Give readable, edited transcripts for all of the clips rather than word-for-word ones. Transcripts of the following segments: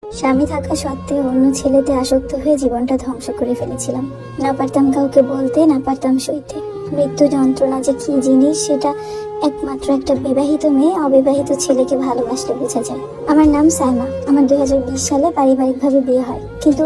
স্বামী থাকা সত্ত্বেও অন্য ছেলেতে আসক্ত হয়ে জীবনটা ধ্বংস করে ফেলেছিলাম। না পারতাম কাউকে বলতে, না পারতাম সইতে। মৃত্যু যন্ত্রণা যে কি জিনিস সেটা একমাত্র একটা বিবাহিত মেয়ে অবিবাহিত ছেলেকে ভালোবাসলে বোঝা যায়। আমার নাম সাইমা। আমার 2020 সালে পারিবারিকভাবে বিয়ে হয়, কিন্তু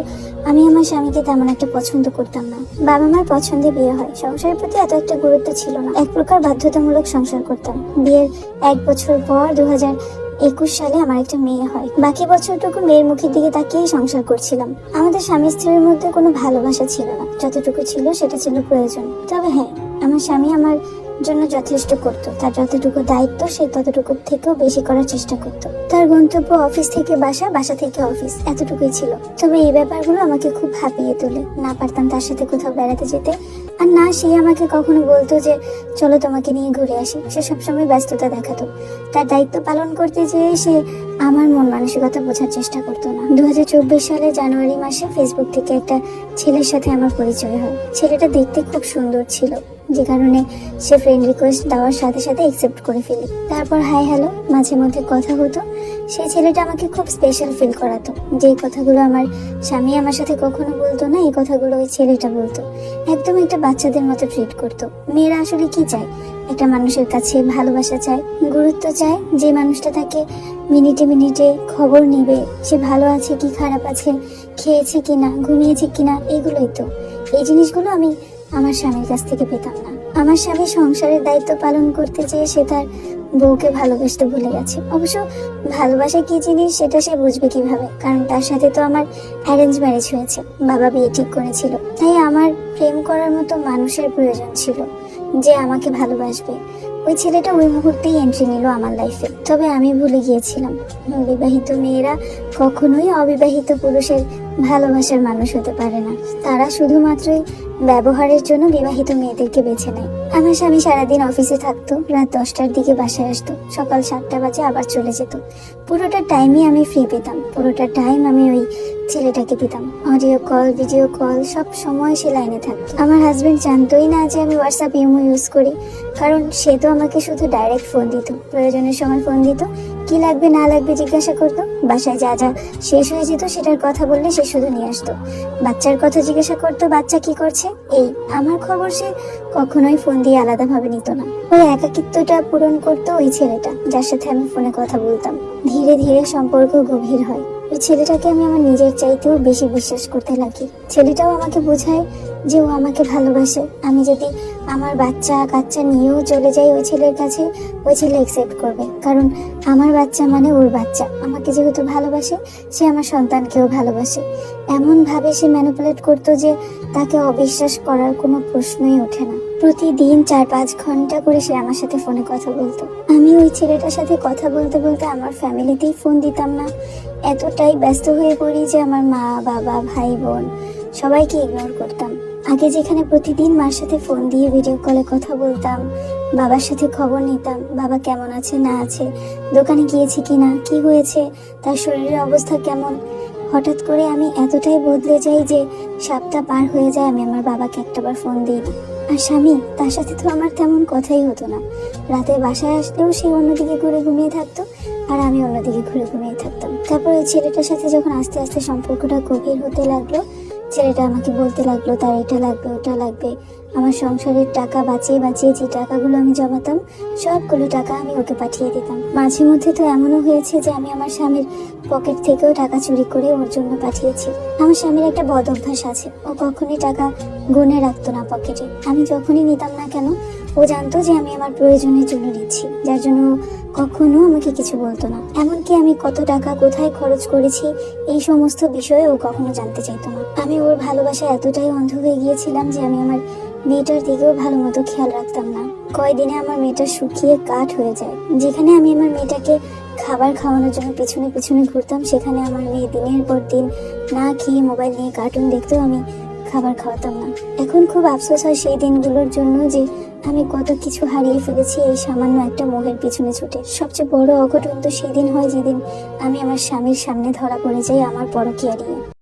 আমি আমার স্বামীকে তেমন একটা পছন্দ করতাম না। বাবা মার পছন্দে বিয়ে হয়, সংসারের প্রতি এত একটা গুরুত্ব ছিল না। এক প্রকার বাধ্যতামূলক সংসার করতাম। বিয়ের 1 বছর পর 2021 সালে আমার একটা মেয়ে হয়। বাকি বছরটুকু মেয়ের মুখের দিকে তাকিয়েই সংসার করছিলাম। আমাদের স্বামী স্ত্রীর মধ্যে কোনো ভালোবাসা ছিল না, যতটুকু ছিল সেটা ছিল প্রয়োজন। তবে হ্যাঁ, আমার স্বামী আমার জন্য যথেষ্ট করত। তার যতটুকু দায়িত্ব সে ততটুকু থেকেও বেশি করার চেষ্টা করত। তার গন্তব্য অফিস থেকে বাসা, বাসা থেকে অফিস, এতটুকুই ছিল। তবে এই ব্যাপারগুলো আমাকে খুব ভাবিয়ে তোলে। না পারতাম তার সাথে কোথাও বেড়াতে যেতে, আর না সে আমাকে কখনো বলতো যে চলো তোমাকে নিয়ে ঘুরে আসি। সে সবসময় ব্যস্ততা দেখাতো। তার দায়িত্ব পালন করতে যেয়ে সে আমার মন মানসিকতা বোঝার চেষ্টা করতো না। 2024 সালে জানুয়ারি মাসে ফেসবুক থেকে একটা ছেলের সাথে আমার পরিচয় হয়। ছেলেটা দেখতে খুব সুন্দর ছিল, যে কারণে সে ফ্রেন্ড রিকোয়েস্ট দেওয়ার সাথে সাথে অ্যাকসেপ্ট করে ফেলি। তারপর হাই হ্যালো, মাঝে মধ্যে কথা হতো। সেই ছেলেটা আমাকে খুব স্পেশাল ফিল করাতো। যেই কথাগুলো আমার স্বামী আমার সাথে কখনো বলতো না, এই কথাগুলো ওই ছেলেটা বলতো। একদম একটা বাচ্চাদের মতো ট্রিট করতো। মেয়েরা আসলে কি চায়? একটা মানুষের কাছে ভালোবাসা চায়, গুরুত্ব চায়, যে মানুষটা তাকে মিনিটে মিনিটে খবর নিবে, সে ভালো আছে কি খারাপ আছে, খেয়েছে কিনা, ঘুমিয়েছে কিনা, এগুলোই তো। এই জিনিসগুলো আমি আমার স্বামীর কাছ থেকে পেতাম না। আমার স্বামী সংসারের দায়িত্ব পালন করতে চেয়ে সে তার বউকে ভালোবাসতে ভুলে গেছে। অবশ্য ভালোবাসা কি জিনিস সেটা সে বুঝবে কিভাবে, কারণ তার সাথে তো আমার অ্যারেঞ্জ ম্যারেজ হয়েছে, বাবা বিয়ে ঠিক করেছিল। তাই আমার প্রেম করার মতো মানুষের প্রয়োজন ছিল যে আমাকে ভালোবাসবে। ওই ছেলেটা ওই মুহূর্তেই এন্ট্রি নিল আমার লাইফে। তবে আমি ভুলে গিয়েছিলাম বিবাহিত মেয়েরা কখনোই অবিবাহিত পুরুষের ভালোবাসার মানুষ হতে পারে না। তারা শুধুমাত্রই ব্যবহারের জন্য বিবাহিত মেয়েদেরকে বেছে নেয়। আমার স্বামী সারাদিন অফিসে থাকতো, রাত 10টার দিকে বাসায় আসতো, সকাল 7টা বাজে আবার চলে যেত। পুরোটা টাইমই আমি ফ্রি পেতাম, পুরোটা টাইম আমি ওই ছেলেটাকে দিতাম। অডিও কল, ভিডিও কল, সব সময় সে লাইনে থাকতো। আমার হাজবেন্ড জানতোই না যে আমি হোয়াটসঅ্যাপ ইমো ইউজ করি, কারণ সে তো আমাকে শুধু ডাইরেক্ট ফোন দিত। প্রয়োজনের সময় ফোন দিত, কি লাগবে না লাগবে জিজ্ঞাসা করতো। বাসায় যা যা শেষ হয়ে যেত সেটার কথা বললে সে শুধু নিয়ে আসতো। বাচ্চার কথা জিজ্ঞাসা করতো, বাচ্চা কি করছে, এই আমার খবর সে কখনোই ফোন দিয়ে আলাদাভাবে নিত না। ওই একাকিত্বটা পূরণ করতো ওই ছেলেটা, যার সাথে আমি ফোনে কথা বলতাম। ধীরে ধীরে সম্পর্ক গভীর হয়। ওই ছেলেটাকে আমি আমার নিজের চাইতেও বেশি বিশ্বাস করতে লাগি। ছেলেটাও আমাকে বোঝায় যে ও আমাকে ভালোবাসে। আমি যদি আমার বাচ্চা কাচ্চা নিয়েও চলে যাই ওই ছেলের কাছে, ওই ছেলে অ্যাকসেপ্ট করবে, কারণ আমার বাচ্চা মানে ওর বাচ্চা। আমাকে যেহেতু ভালোবাসে, সে আমার সন্তানকেও ভালোবাসে। এমন ভাবে সে ম্যানিপুলেট করতো যে তাকে অবিশ্বাস করার কোনো প্রশ্নই ওঠে না। প্রতিদিন 4-5 ঘন্টা করে সে আমার সাথে ফোনে কথা বলতো। আমি ওই ছেলেটার সাথে কথা বলতে বলতে আমার ফ্যামিলিতেই ফোন দিতাম না। এতটাই ব্যস্ত হয়ে পড়ি যে আমার মা, বাবা, ভাই, বোন সবাইকে ইগনোর করতাম। আগে যেখানে প্রতিদিন মার সাথে ফোন দিয়ে ভিডিও কলে কথা বলতাম, বাবার সাথে খবর নিতাম, বাবা কেমন আছে না আছে, দোকানে গিয়েছে কিনা, কি হয়েছে, তার শরীরের অবস্থা কেমন, হঠাৎ করে আমি এতটাই বদলে যাই যে সপ্তাহ পার হয়ে যায় আমি আমার বাবাকে একটাবার ফোন দিই না। আর স্বামী, তার সাথে তো আমার তেমন কথাই হতো না। রাতে বাসায় আসলেও সে অন্যদিকে ঘুরে ঘুমিয়ে থাকতো, আর আমি অন্যদিকে ঘুরে ঘুমিয়ে থাকতাম। তারপর ওই ছেলেটার সাথে যখন আস্তে আস্তে সম্পর্কটা গভীর হতে লাগলো, ছেলেটা আমাকে বলতে লাগলো তার এটা লাগবে ওটা লাগবে। আমার সংসারের টাকা বাঁচিয়ে বাঁচিয়ে যে টাকাগুলো আমি জমাতাম, সবগুলো টাকা আমি ওকে পাঠিয়ে দিতাম। মাঝে মধ্যে তো এমনও হয়েছে যে আমি আমার স্বামীর পকেট থেকেও টাকা চুরি করে ওর জন্য পাঠিয়েছি। আমার স্বামীর একটা বদ অভ্যাস আছে, ও কখনই টাকা গুনে রাখতো না পকেটে। আমি যখনই নিতাম না কেন, ও জানতো যে আমি আমার প্রয়োজনের জন্য নিচ্ছি, যার জন্য কখনো আমাকে কিছু বলতো না। এমনকি আমি কত টাকা কোথায় খরচ করেছি এই সমস্ত বিষয়ে ও কখনো জানতে চাইতো না। আমি ওর ভালোবাসায় এতটাই অন্ধ হয়ে গিয়েছিলাম যে আমি আমার মেয়েটার দিকেও ভালো মতো খেয়াল রাখতাম না। কয়দিনে আমার মেয়েটা শুকিয়ে কাঠ হয়ে যায়। যেখানে আমি আমার মেয়েটাকে খাবার খাওয়ানোর জন্য পিছনে পিছনে ঘুরতাম, সেখানে আমার মেয়ে দিনের পর দিন না খেয়ে মোবাইল নিয়ে কার্টুন দেখতেও আমি খাবার খাওয়াতাম না। এখন খুব আফসোস হয় সেই দিনগুলোর জন্য যে আমি কত কিছু হারিয়ে ফেলেছি এই সামান্য একটা মোহের পিছনে ছুটে। সবচেয়ে বড় অঘটন তো সেদিন হয় যেদিন আমি আমার স্বামীর সামনে ধরা পড়ে যাই আমার পরকীয়া নিয়ে।